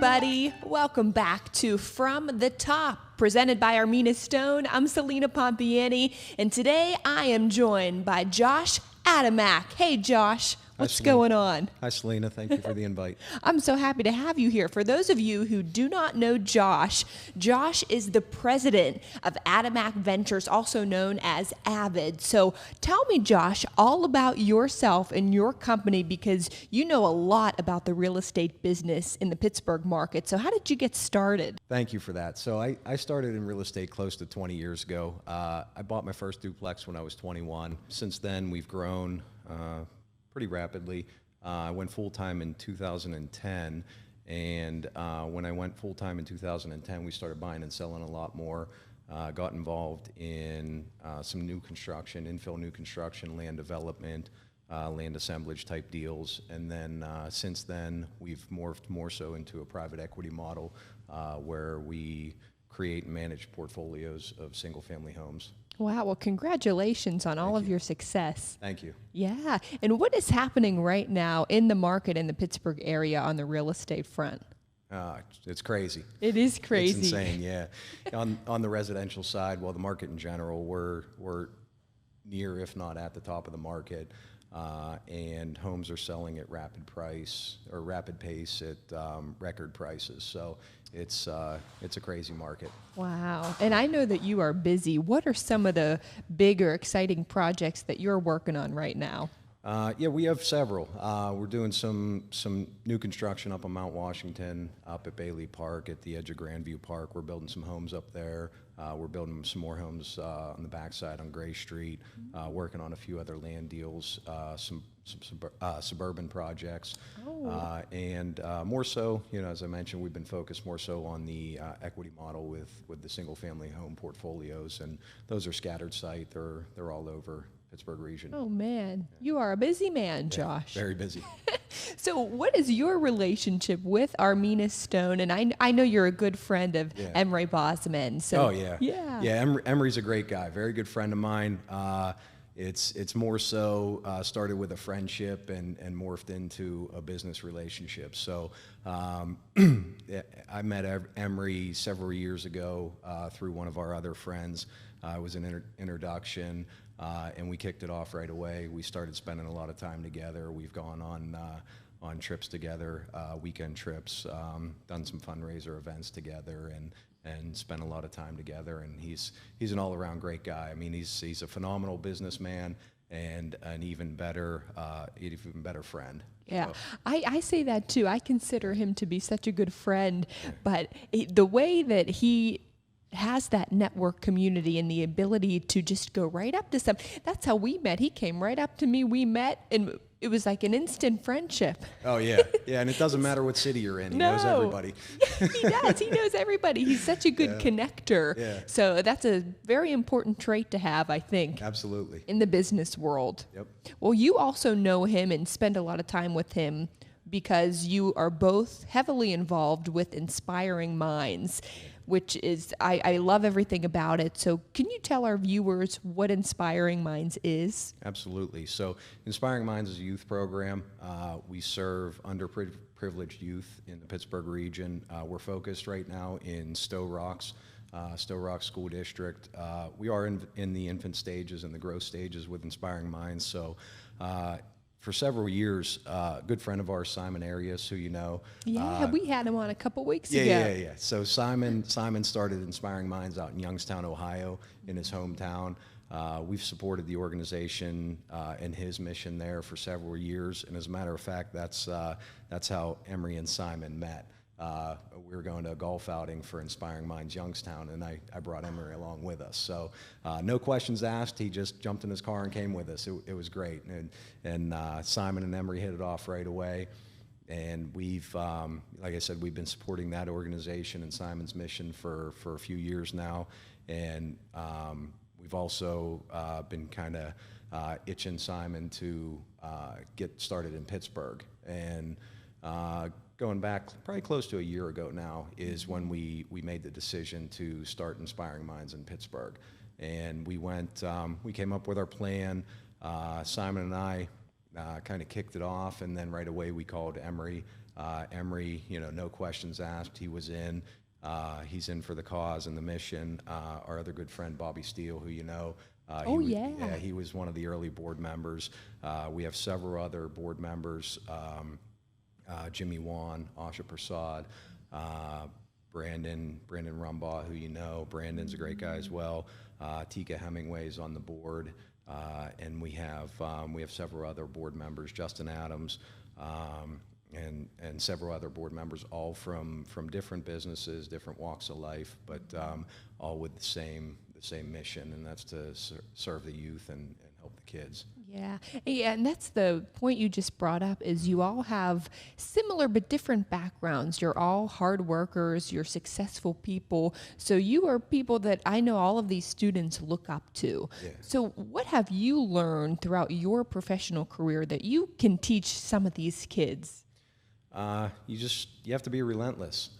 everybody. Welcome back to From the Top, presented by Armina Stone. I'm Celina Pompeani, and today I am joined by Josh Adamek. Hey, Josh. What's going on? Hi, Celina. Thank you for the invite. I'm so happy to have you here. For those of you who do not know Josh, Josh is the president of Adamek Ventures, also known as Avid. So tell me, Josh, all about yourself and your company, because you know a lot about the real estate business in the Pittsburgh market. So how did you get started? Thank you for that. So I started in real estate close to 20 years ago. I bought my first duplex when I was 21. Since then, we've grown pretty rapidly. I went full-time in 2010, and when I went full-time in 2010, we started buying and selling a lot more. Got involved in some new construction, infill new construction, land development, land assemblage type deals, and then since then, we've morphed more so into a private equity model where we create and manage portfolios of single-family homes. Wow, well, congratulations on all of your success. Thank you. Yeah, and what is happening right now in the market in the Pittsburgh area on the real estate front? It's crazy. It is crazy. It's insane, yeah. on the residential side, well, the market in general, we're near, if not at the top of the market, and homes are selling at rapid pace at record prices. So it's a crazy market. Wow. And I know that you are busy. What are some of the bigger, exciting projects that you're working on right now? Yeah, we have several. We're doing some new construction up on Mount Washington, up at Bailey Park, at the edge of Grandview Park. We're building some homes up there. We're building some more homes on the backside on Gray Street, working on a few other land deals, some suburban projects. Oh. And more so, as I mentioned, we've been focused more so on the equity model with the single-family home portfolios, and those are scattered site. They're all over Pittsburgh region. Oh, man. You are a busy man, Josh. Yeah, very busy. So what is your relationship with Armina Stone? And I know you're a good friend of Emery Bosman. So, oh, yeah. Yeah, Emery's a great guy. Very good friend of mine. It's more so started with a friendship and morphed into a business relationship. So I met Emery several years ago through one of our other friends. It was an introduction, and we kicked it off right away. We started spending a lot of time together. We've gone on trips together, weekend trips, done some fundraiser events together, and spent a lot of time together. And he's an all-around great guy. I mean, he's a phenomenal businessman and an even better friend. Yeah, So. I say that too. I consider him to be such a good friend, but the way that he has that network community and the ability to just go right up to some. That's how we met. He came right up to me. We met, and it was like an instant friendship. Oh, yeah. Yeah, and it doesn't matter what city you're in. He knows everybody. Yeah, he does. He knows everybody. He's such a good connector. Yeah. So that's a very important trait to have, I think. Absolutely. In the business world. Yep. Well, you also know him and spend a lot of time with him because you are both heavily involved with Inspiring Minds, which is, I love everything about it. So can you tell our viewers what Inspiring Minds is? Absolutely. So Inspiring Minds is a youth program. We serve underprivileged youth in the Pittsburgh region. We're focused right now in Stowe Rocks School District. We are in the infant stages and the growth stages with Inspiring Minds. So for several years, a good friend of ours, Simon Arias, who you know. Yeah, we had him on a couple weeks ago. Yeah. So Simon started Inspiring Minds out in Youngstown, Ohio, in his hometown. We've supported the organization and his mission there for several years, and as a matter of fact, that's how Emery and Simon met. We were going to a golf outing for Inspiring Minds Youngstown, and I brought Emery along with us. So no questions asked. He just jumped in his car and came with us. It was great, and Simon and Emery hit it off right away. And we've, like I said, we've been supporting that organization and Simon's mission for a few years now, and we've also been kind of itching Simon to get started in Pittsburgh. And going back probably close to a year ago now is when we made the decision to start Inspiring Minds in Pittsburgh. And we came up with our plan. Simon and I kind of kicked it off, and then right away we called Emery Emery, no questions asked. He was in. He's in for the cause and the mission. Our other good friend, Bobby Steele, who he was one of the early board members. We have several other board members, Jimmy Wan, Asha Prasad, Brandon Rumbaugh, who Brandon's a great guy as well. Tika Hemingway's on the board, and we have several other board members, Justin Adams, and several other board members, all from different businesses, different walks of life, but all with the same mission, and that's to serve the youth and help the kids. Yeah, and that's the point you just brought up, is you all have similar but different backgrounds. You're all hard workers, you're successful people, so you are people that I know all of these students look up to. Yeah. So what have you learned throughout your professional career that you can teach some of these kids? You have to be relentless.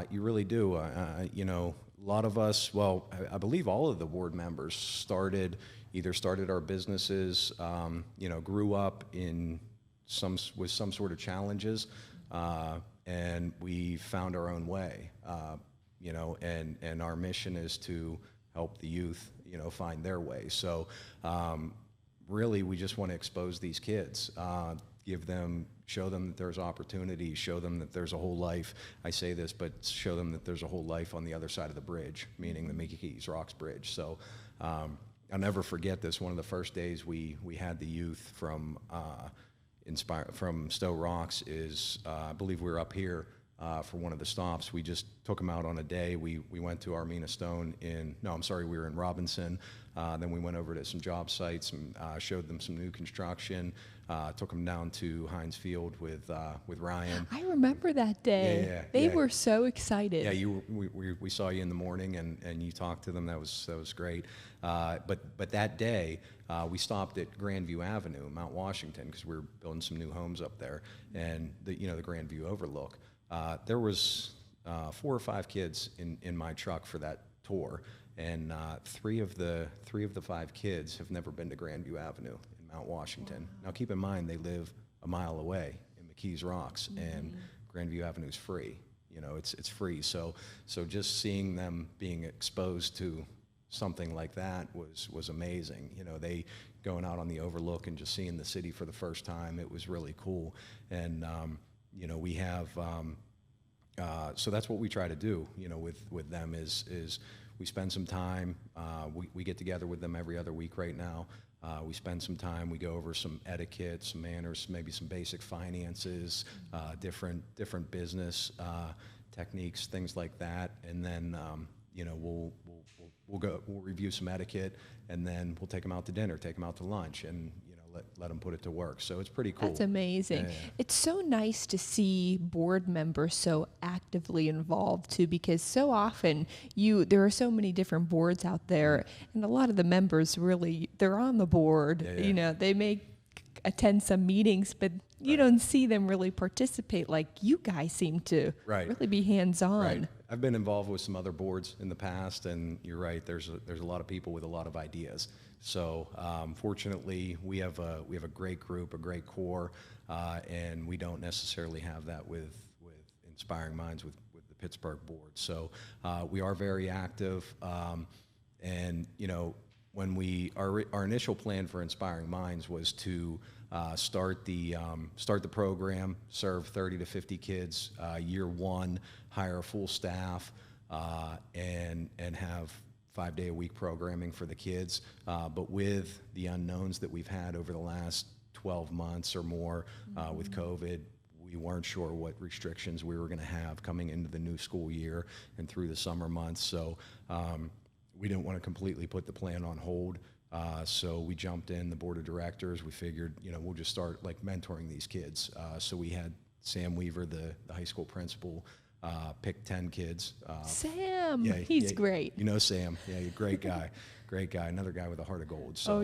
You really do. A lot of us, I believe all of the board members started our businesses, grew up with some sort of challenges, and we found our own way, and our mission is to help the youth, find their way. So, really, we just want to expose these kids, show them that there's opportunity, show them that there's a whole life. I say this, but show them that there's a whole life on the other side of the bridge, meaning the McKees Rocks Bridge. So I'll never forget this. One of the first days we had the youth from Stowe Rocks is, I believe we were up here for one of the stops. We just took them out on a day. We went to Armina Stone we were in Robinson. Then we went over to some job sites and showed them some new construction. Took them down to Heinz Field with Ryan. I remember that day. Yeah, they were so excited. Yeah, we saw you in the morning and you talked to them. That was great. But that day we stopped at Grandview Avenue, Mount Washington, because we were building some new homes up there, and the Grandview overlook. There was 4 or 5 kids in my truck for that tour, and 3 of the 5 kids have never been to Grandview Avenue in Mount Washington. Wow. Now keep in mind they live a mile away in McKees Rocks, and Grandview Avenue is free. It's free. So just seeing them being exposed to something like that was amazing. They going out on the overlook and just seeing the city for the first time. It was really cool, and we have. So that's what we try to do, with them is we spend some time. We get together with them every other week right now. We spend some time. We go over some etiquette, some manners, maybe some basic finances, different business techniques, things like that, and then we'll review some etiquette, and then we'll take them out to dinner, take them out to lunch, and let them put it to work. So it's pretty cool. That's amazing. Yeah. It's so nice to see board members so actively involved too, because so often there are so many different boards out there, and a lot of the members really, they're on the board. Yeah. They may attend some meetings, but you don't see them really participate like you guys seem to really be hands-on. Right. I've been involved with some other boards in the past, and you're right. There's a lot of people with a lot of ideas. So fortunately, we have a great group, a great core, and we don't necessarily have that with Inspiring Minds with the Pittsburgh board. So we are very active, and when our initial plan for Inspiring Minds was to start the program, serve 30 to 50 kids year one, hire a full staff, and have 5-day-a-week programming for the kids. But with the unknowns that we've had over the last 12 months or more with COVID, we weren't sure what restrictions we were going to have coming into the new school year and through the summer months. So we didn't want to completely put the plan on hold. So we jumped in, the board of directors. We figured, we'll just start mentoring these kids. So we had Sam Weaver, the high school principal, pick 10 kids. Sam, he's great. Sam. Yeah, great guy. Great guy. Another guy with a heart of gold. So,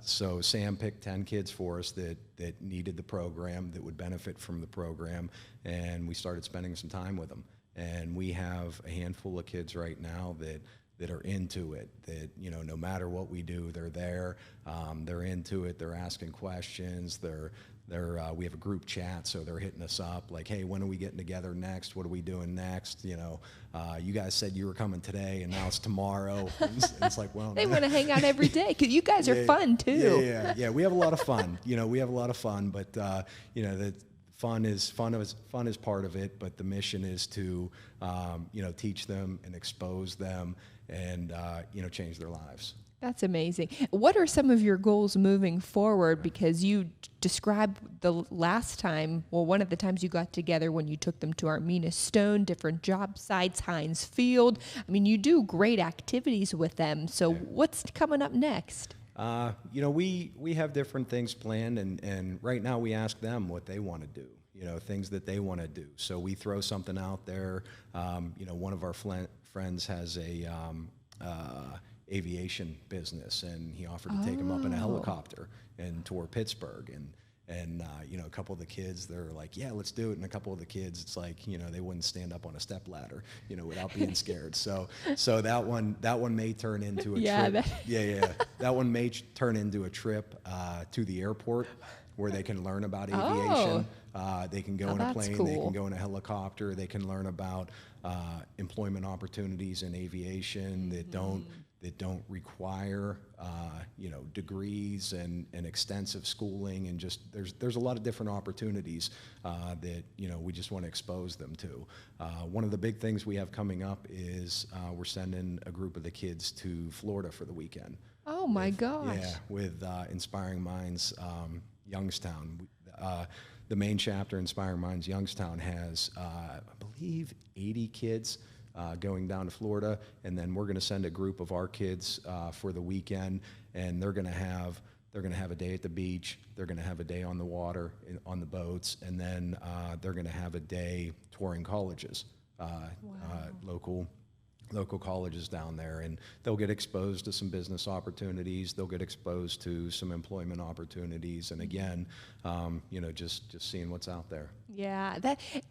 so Sam picked 10 kids for us that needed the program, that would benefit from the program, and we started spending some time with them. And we have a handful of kids right now that that are into it, that, you know, no matter what we do, they're there, they're into it, they're asking questions, we have a group chat, so they're hitting us up like, hey, when are we getting together next? What are we doing next? You know, you guys said you were coming today, and now it's tomorrow. And it's like, well, they want to hang out every day because you guys are fun too. Yeah. We have a lot of fun. You know, we have a lot of fun, but you know, the fun is part of it. But the mission is to, you know, teach them and expose them, and you know, change their lives. That's amazing. What are some of your goals moving forward? Because you described the last time, well, one of the times you got together when you took them to Armina Stone, different job sites, Heinz Field. I mean, you do great activities with them. So what's coming up next? You know, we have different things planned, and right now we ask them what they want to do. You know, things that they want to do. So we throw something out there. You know, one of our friends has a aviation business, and he offered to take him up in a helicopter and tour Pittsburgh, and you know, a couple of the kids, they're like, yeah, let's do it, and a couple of the kids, it's like, you know, they wouldn't stand up on a step ladder, you know, without being scared. So that one may turn into a trip. That one may turn into a trip to the airport where they can learn about aviation. They can go in a plane, they can go in a helicopter, they can learn about employment opportunities in aviation that don't require you know, degrees and extensive schooling, and just there's a lot of different opportunities that, you know, we just want to expose them to. One of the big things we have coming up is we're sending a group of the kids to Florida for the weekend. Oh my gosh! Yeah, with Inspiring Minds Youngstown. The main chapter, Inspiring Minds Youngstown, has I believe 80 kids going down to Florida, and then we're going to send a group of our kids for the weekend, and they're going to have a day at the beach, they're going to have a day on the water, on the boats, and then they're going to have a day touring colleges, local colleges down there, and they'll get exposed to some business opportunities, they'll get exposed to some employment opportunities, and again, you know, just seeing what's out there. Yeah,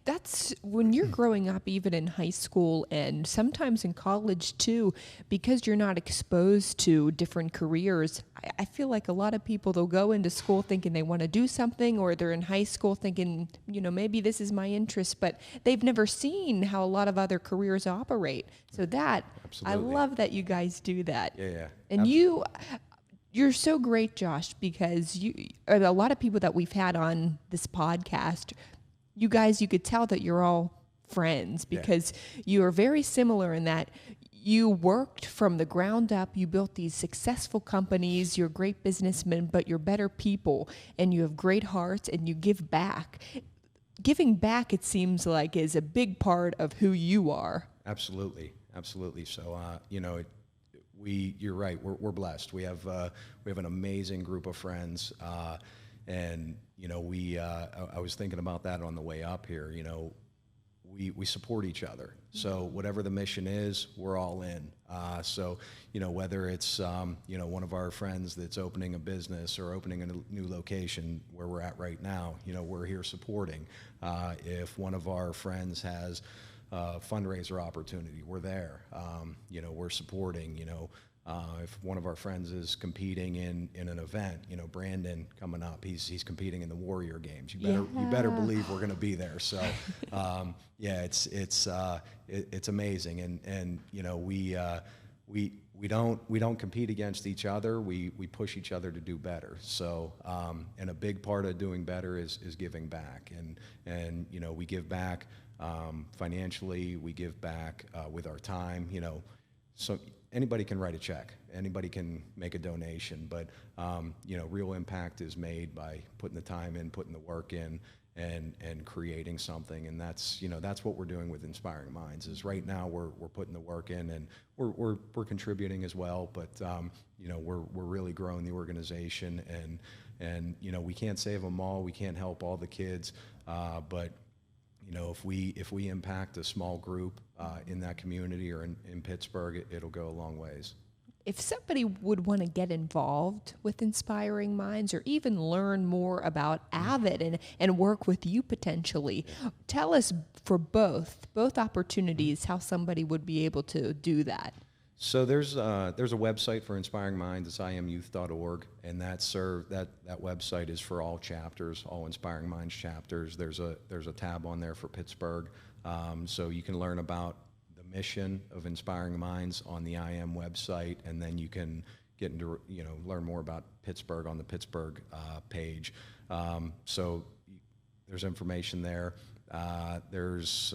that's when you're growing up, even in high school and sometimes in college too, because you're not exposed to different careers. I feel like a lot of people, they'll go into school thinking they want to do something, or they're in high school thinking, you know, maybe this is my interest, but they've never seen how a lot of other careers operate. So Absolutely. I love that you guys do that. Yeah. And you're so great, Josh, because a lot of people that we've had on this podcast, you guys, you could tell that you're all friends because you are very similar in that you worked from the ground up. You built these successful companies. You're great businessmen, but you're better people, and you have great hearts, and you give back. Giving back, it seems like, is a big part of who you are. Absolutely. So, you know, you're right. We're blessed. We have an amazing group of friends, and you know, I was thinking about that on the way up here. You know, we support each other. So whatever the mission is, we're all in. So, you know, whether it's you know, one of our friends that's opening a business or opening a new location where we're at right now, you know, we're here supporting. If one of our friends has fundraiser opportunity, we're there. You know, we're supporting. You know, if one of our friends is competing in an event, you know, Brandon coming up, he's competing in the Warrior Games. You better believe we're going to be there. So, yeah, it's amazing, and you know, we don't compete against each other. We push each other to do better. So, and a big part of doing better is giving back, and you know, we give back. Financially, we give back with our time. You know, so anybody can write a check, anybody can make a donation, but you know, real impact is made by putting the time in, putting the work in, and creating something. And that's, you know, that's what we're doing with Inspiring Minds. Is right now we're putting the work in, and we're contributing as well. But you know, we're really growing the organization, and you know, we can't save them all, we can't help all the kids, but you know, if we impact a small group in that community or in Pittsburgh, it'll go a long ways. If somebody would want to get involved with Inspiring Minds, or even learn more about Avid and work with you potentially, tell us for both opportunities how somebody would be able to do that. So there's a website for Inspiring Minds. It's imuth.org, and that website is for all chapters, all Inspiring Minds chapters. There's a tab on there for Pittsburgh, so you can learn about the mission of Inspiring Minds on the IM website, and then you can get into learn more about Pittsburgh on the Pittsburgh page. So there's information there. There's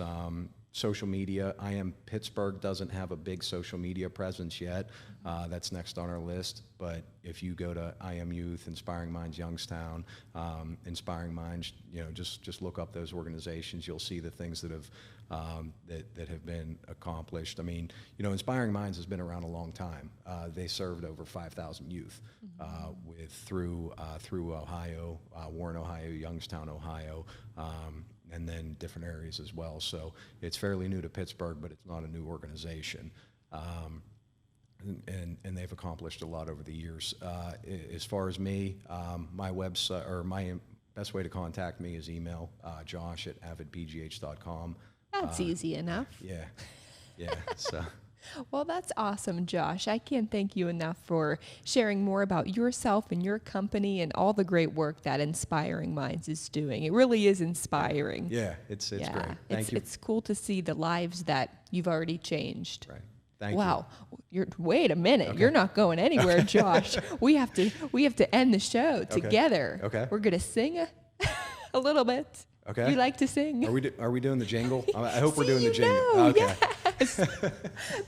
social media. IM Pittsburgh doesn't have a big social media presence yet. That's next on our list. But if you go to IM Youth, Inspiring Minds Youngstown, Inspiring Minds, just look up those organizations. You'll see the things that have been accomplished. I mean, Inspiring Minds has been around a long time. They served over 5,000 youth through Ohio, Warren, Ohio, Youngstown, Ohio. And then different areas as well. So it's fairly new to Pittsburgh, but it's not a new organization. And they've accomplished a lot over the years. As far as me, my website, or my best way to contact me is email, josh@avidpgh.com. That's easy enough. Yeah. So. Well, that's awesome, Josh. I can't thank you enough for sharing more about yourself and your company and all the great work that Inspiring Minds is doing. It really is inspiring. Yeah, it's great. Thank you. It's cool to see the lives that you've already changed. Right. Thank you. Wow. Wait a minute. Okay. You're not going anywhere, Josh. We have to end the show together. Okay. We're going to sing a little bit. Okay. You like to sing? Are we doing the jingle? I hope we're doing the jingle. Okay. Yes.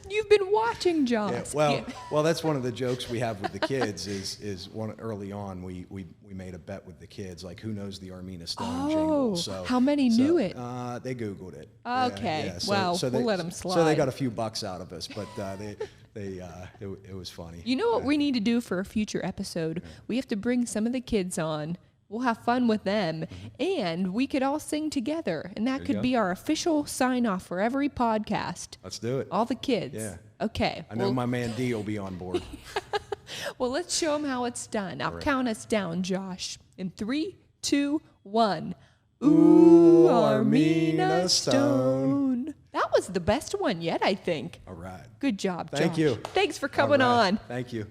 You've been watching, Josh. Yeah, well, that's one of the jokes we have with the kids. Is early on we made a bet with the kids, like who knows the Armina Stone jingle. So how many knew it? They Googled it. Okay. Yeah. Well, we'll let them slide. So they got a few bucks out of us, but it was funny. You know what we need to do for a future episode? We have to bring some of the kids on. We'll have fun with them, and we could all sing together, and that could be our official sign-off for every podcast. Let's do it. All the kids. Yeah. Okay. I know my man D will be on board. Well, let's show them how it's done. I'll count us down, Josh. In 3, 2, 1. Ooh, Armina Stone. That was the best one yet, I think. All right. Good job, Josh. Thank you. Thanks for coming on. Thank you.